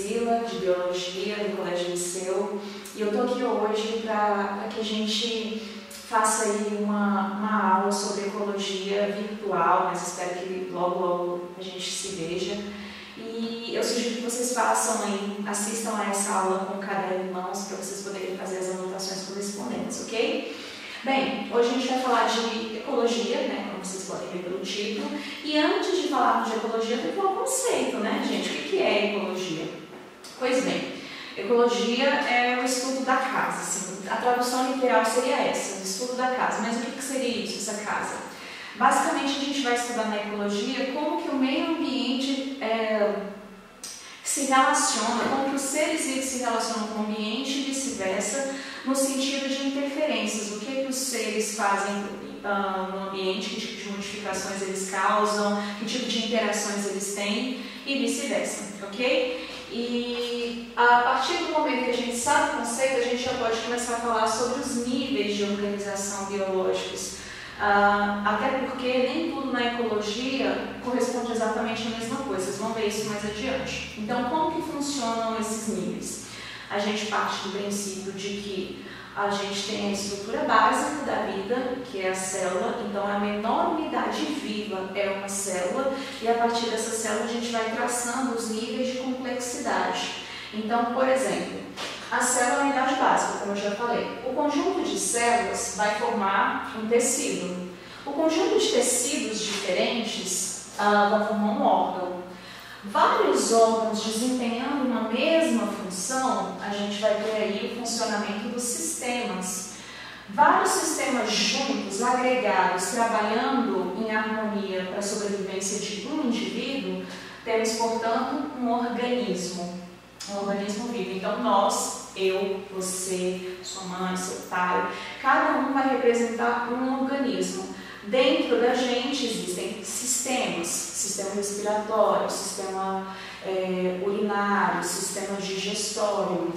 Priscila, de Biologia, do Colégio Liceu, e eu estou aqui hoje para que a gente faça aí uma aula sobre ecologia virtual, mas espero que logo a gente se veja. E eu sugiro que vocês façam aí, assistam a essa aula com o caderno em mãos para vocês poderem fazer as anotações correspondentes, ok? Bem, hoje a gente vai falar de ecologia, né, como vocês podem ver pelo título, e antes de falarmos de ecologia, tem que falar o conceito, né, gente? O que é ecologia? Pois bem, ecologia é o estudo da casa, assim, a tradução literal seria essa, o estudo da casa, mas o que seria isso, essa casa? Basicamente, a gente vai estudar na ecologia como que o meio ambiente se relaciona, como que os seres vivos se relacionam com o ambiente e vice-versa, no sentido de interferências, o que os seres fazem no ambiente, que tipo de modificações eles causam, que tipo de interações eles têm e vice-versa, ok? E a partir do momento que a gente sabe o conceito, a gente já pode começar a falar sobre os níveis de organização biológicos. Até porque nem tudo na ecologia corresponde exatamente à mesma coisa, vocês vão ver isso mais adiante. Então, como que funcionam esses níveis? A gente parte do princípio de que a gente tem a estrutura básica da vida, que é a célula, então a menor unidade viva é uma célula, e a partir dessa célula a gente vai traçando os níveis de complexidade. Então, por exemplo, a célula é a unidade básica, como eu já falei. O conjunto de células vai formar um tecido. O conjunto de tecidos diferentes vai formar um órgão. Vários órgãos desempenhando uma mesma função, a gente vai ter aí o funcionamento dos sistemas. Vários sistemas juntos, agregados, trabalhando em harmonia para a sobrevivência de um indivíduo, temos, portanto, um organismo vivo. Então, nós, eu, você, sua mãe, seu pai, cada um vai representar um organismo. Dentro da gente existem sistemas, sistema respiratório, sistema urinário, sistema digestório.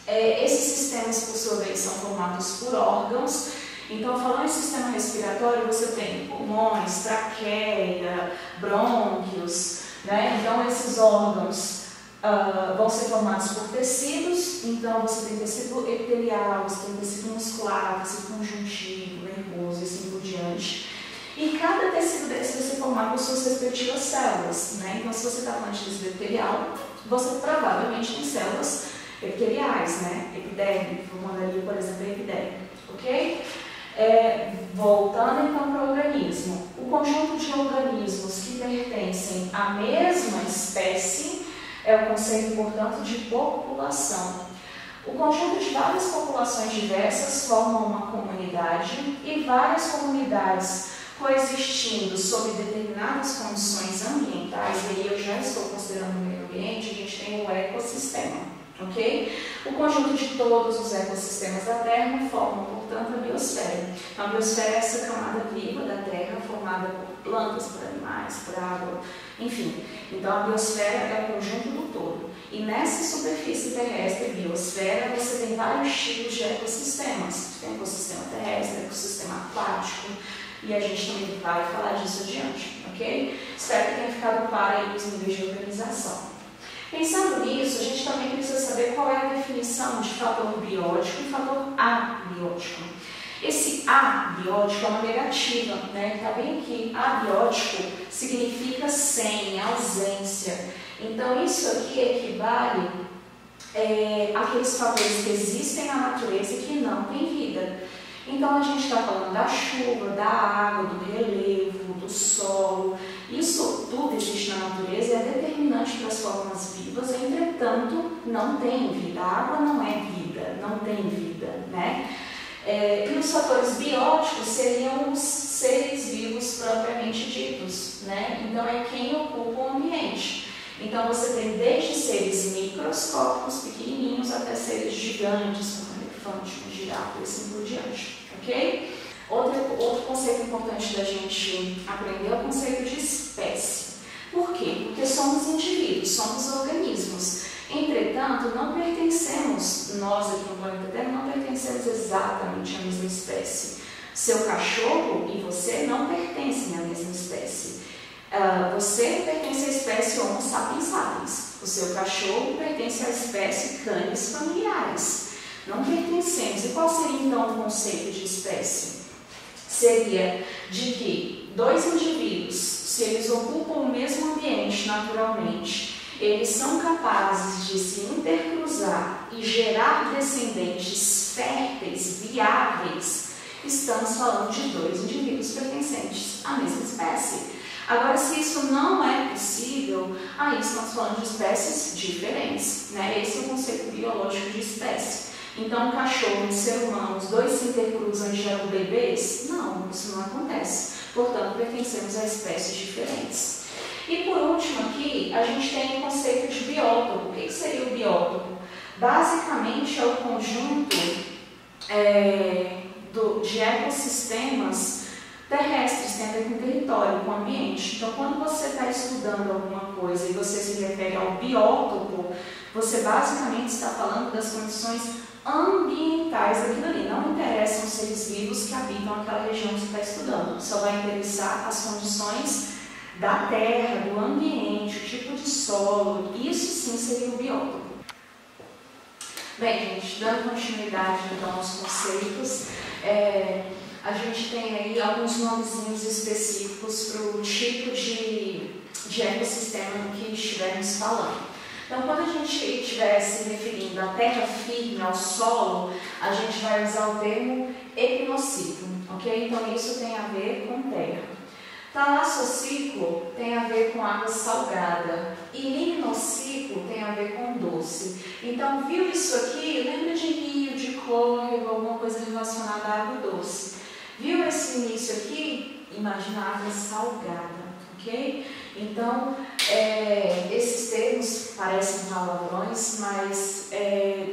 Esses sistemas, por sua vez, são formados por órgãos. Então, falando em sistema respiratório, você tem pulmões, traqueia, brônquios, né? Então, esses órgãos vão ser formados por tecidos. Então, você tem tecido epitelial, você tem tecido muscular, tecido conjuntivo, nervoso e assim por diante. E cada tecido desse vai ser formado por suas respectivas células, né? Então, se você está falando de tecido epitelial, você provavelmente tem células epiteliais, né? Epiderme, formando ali, por exemplo, a epiderme, ok? Voltando então para o organismo. O conjunto de organismos que pertencem à mesma espécie é o conceito, portanto, de população. O conjunto de várias populações diversas formam uma comunidade, e várias comunidades coexistindo sob determinadas condições ambientais, e aí eu já estou considerando o meio ambiente, a gente tem o ecossistema, ok? O conjunto de todos os ecossistemas da Terra formam, portanto, a biosfera. Então, a biosfera é essa camada viva da Terra, formada por plantas, por animais, por água, enfim. Então, a biosfera é o conjunto do todo. E nessa superfície terrestre, biosfera, você tem vários tipos de ecossistemas. Você tem ecossistema terrestre, ecossistema aquático, e a gente também vai falar disso adiante, ok? Espero que tenha ficado claro aí os níveis de organização. Pensando nisso, a gente também precisa saber qual é a definição de fator biótico e fator abiótico. Esse abiótico é uma negativa, né? Está bem aqui. Abiótico significa sem, ausência. Então, isso aqui equivale àqueles fatores que existem na natureza e que não têm vida. Então, a gente está falando da chuva, da água, do relevo, do solo. Isso tudo existe na natureza e é determinante para as formas vivas, entretanto, não tem vida. A água não é vida, não tem vida, né? E os fatores bióticos seriam os seres vivos propriamente ditos, né? Então, é quem ocupa o ambiente. Então, você tem desde seres microscópicos, pequenininhos, até seres gigantes, como um elefante, uma girafa e assim por diante, ok? Outro conceito importante da gente aprender é o conceito de espécie. Por quê? Porque somos indivíduos, somos organismos. Entretanto, não pertencemos, nós aqui no planeta Terra, não pertencemos exatamente à mesma espécie. Seu cachorro e você não pertencem à mesma espécie. Você pertence à espécie Homo sapiens sapiens. O seu cachorro pertence à espécie Canis familiaris. Não pertencemos. E qual seria então o conceito de espécie? Seria de que dois indivíduos, se eles ocupam o mesmo ambiente naturalmente, eles são capazes de se intercruzar e gerar descendentes férteis, viáveis. Estamos falando de dois indivíduos pertencentes à mesma espécie. Agora, se isso não é possível, aí estamos falando de espécies diferentes, né? Esse é o conceito biológico de espécie. Então, um cachorro e um ser humano, os dois se intercruzam e geram bebês? Não, isso não acontece. Portanto, pertencemos a espécies diferentes. E por último aqui, a gente tem o conceito de biótopo. O que seria o biótopo? Basicamente é o conjunto de ecossistemas terrestres, tem a ver com território, com ambiente. Então, quando você está estudando alguma coisa e você se refere ao biótopo, você basicamente está falando das condições ambientais daquilo ali. Não interessam os seres vivos que habitam aquela região que você está estudando. Só vai interessar as condições da terra, do ambiente, o tipo de solo. Isso sim seria o biótopo. Bem, gente, dando continuidade então aos conceitos, a gente tem aí alguns nomezinhos específicos para o tipo de ecossistema que estivermos falando. Então, quando a gente estiver se referindo à terra firme, ao solo, a gente vai usar o termo epinociclo, ok? Então, isso tem a ver com terra. Talassociclo tem a ver com água salgada e limnociclo tem a ver com doce. Então, viu isso aqui? Lembra de rio, de córrego, alguma coisa relacionada à água doce. Viu esse início aqui? Imagina água salgada, ok? Então, esses termos parecem palavrões, mas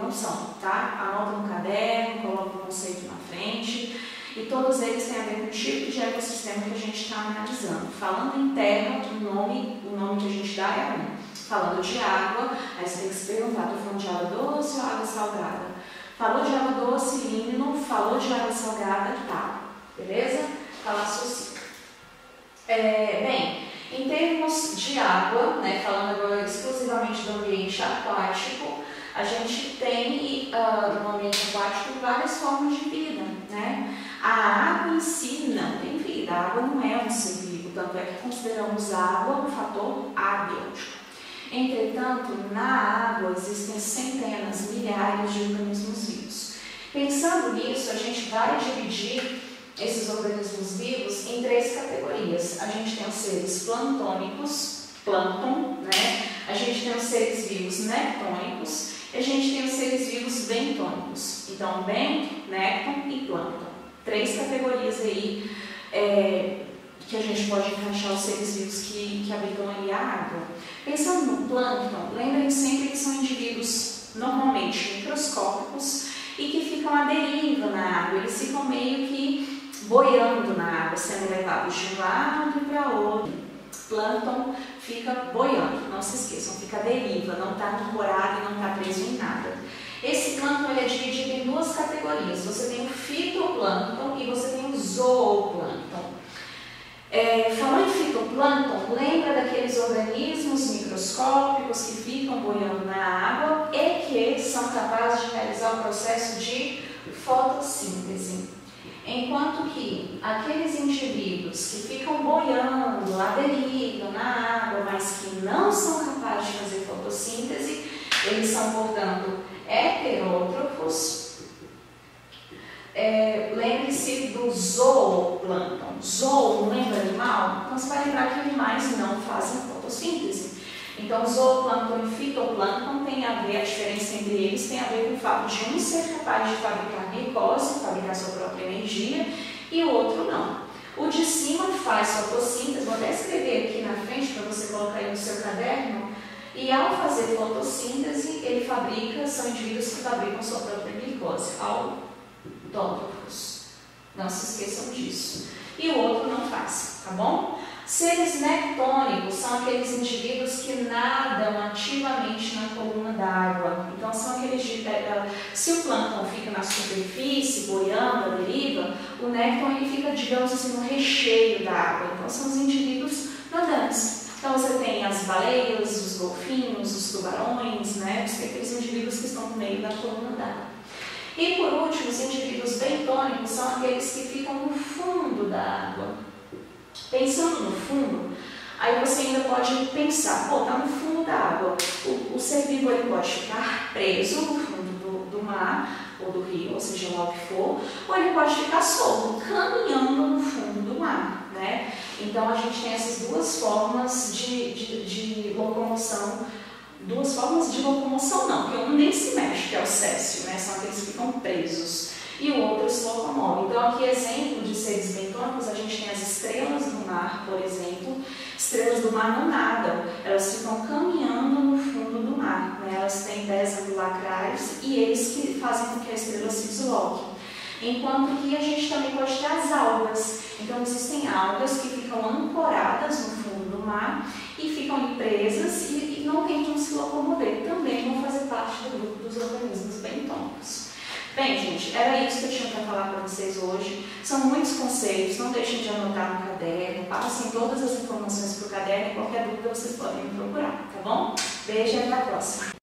não são, tá? Anota no caderno, coloca o conceito na frente. E todos eles têm a ver com o tipo de ecossistema que a gente está analisando. Falando em terra, o nome que a gente dá é um. Falando de água, aí você tem que se perguntar, estou falando de água doce ou água salgada? Falou de água doce, limno, falou de água salgada, tá. Beleza? Talassociclo. Bem, em termos de água, né, falando agora exclusivamente do ambiente aquático, a gente tem no ambiente aquático várias formas de vida, né? A água em si não tem vida, a água não é um ser vivo, tanto é que consideramos a água um fator abiótico. Entretanto, na água existem centenas, milhares de organismos vivos. Pensando nisso, a gente vai dividir esses organismos vivos em três categorias. A gente tem os seres plantônicos, plâncton, né? A gente tem os seres vivos nectônicos e a gente tem os seres vivos bentônicos. Então, bento, nécton e plâncton. Três categorias aí que a gente pode encaixar os seres vivos que habitam ali a água. Pensando no plâncton, lembrem sempre que são indivíduos normalmente microscópicos e que ficam à deriva na água. Eles ficam meio que boiando na água, sendo levados de um lado para outro. Plâncton fica boiando, não se esqueçam, fica à deriva, não está ancorado e não está preso em nada. Esse plâncton ele é dividido em duas categorias. Você tem o fitoplâncton e você tem o zooplâncton. Falando em fitoplâncton, lembra daqueles organismos microscópicos que ficam boiando na água e que são capazes de realizar o processo de fotossíntese. Enquanto que aqueles indivíduos que ficam boiando, à deriva, na água, mas que não são capazes de fazer fotossíntese, eles são, portanto, heterótrofos. Lembre-se do zooplâncton. Zoo não lembra animal? Então você vai lembrar que animais não fazem fotossíntese. Então, zooplâncton e fitoplâncton tem a ver, a diferença entre eles tem a ver com o fato de um ser capaz de fabricar glicose, fabricar sua própria energia, e o outro não. O de cima faz fotossíntese, vou até escrever aqui na frente para você colocar aí no seu caderno, e ao fazer fotossíntese, ele fabrica, são indivíduos que fabricam sua própria glicose, autótrofos. Não se esqueçam disso. E o outro não faz, tá bom? Seres nectônicos são aqueles indivíduos que nadam ativamente na coluna d'água. Então, são aqueles. Se o plâncton fica na superfície, boiando, à deriva, o nécton ele fica, digamos assim, no recheio da água. Então, são os indivíduos nadantes. Então você tem as baleias, os golfinhos, os tubarões, né? Você tem aqueles indivíduos que estão no meio da coluna d'água. E por último, os indivíduos bentônicos são aqueles que ficam no fundo da água. Pensando no fundo, aí você ainda pode pensar, pô, tá no fundo da água. O ser vivo ele pode ficar preso no fundo do mar ou do rio, ou seja lá o que for, ou ele pode ficar solto, caminhando no fundo do mar, né? Então a gente tem essas duas formas de locomoção. Duas formas de locomoção não, porque um nem se mexe, que é o céssio, né? São aqueles que ficam presos, e o outro se locomove. Então aqui exemplo de seres bentônicos, a gente tem as estrelas do mar, por exemplo. Estrelas do mar não nadam, elas ficam caminhando no fundo do mar, né? Elas têm pés ambulacrais e eles que fazem com que a estrela se desloque. Enquanto que a gente também pode ter as algas. Então existem algas que ficam ancoradas no fundo do mar e ficam ali presas e não tentam se locomover. Também vão fazer parte do grupo dos organismos bentônicos. Bem, gente, era isso que eu tinha para falar para vocês hoje. São muitos conceitos, não deixem de anotar no caderno, passem todas as informações para o caderno e qualquer dúvida vocês podem me procurar, tá bom? Beijo e até a próxima!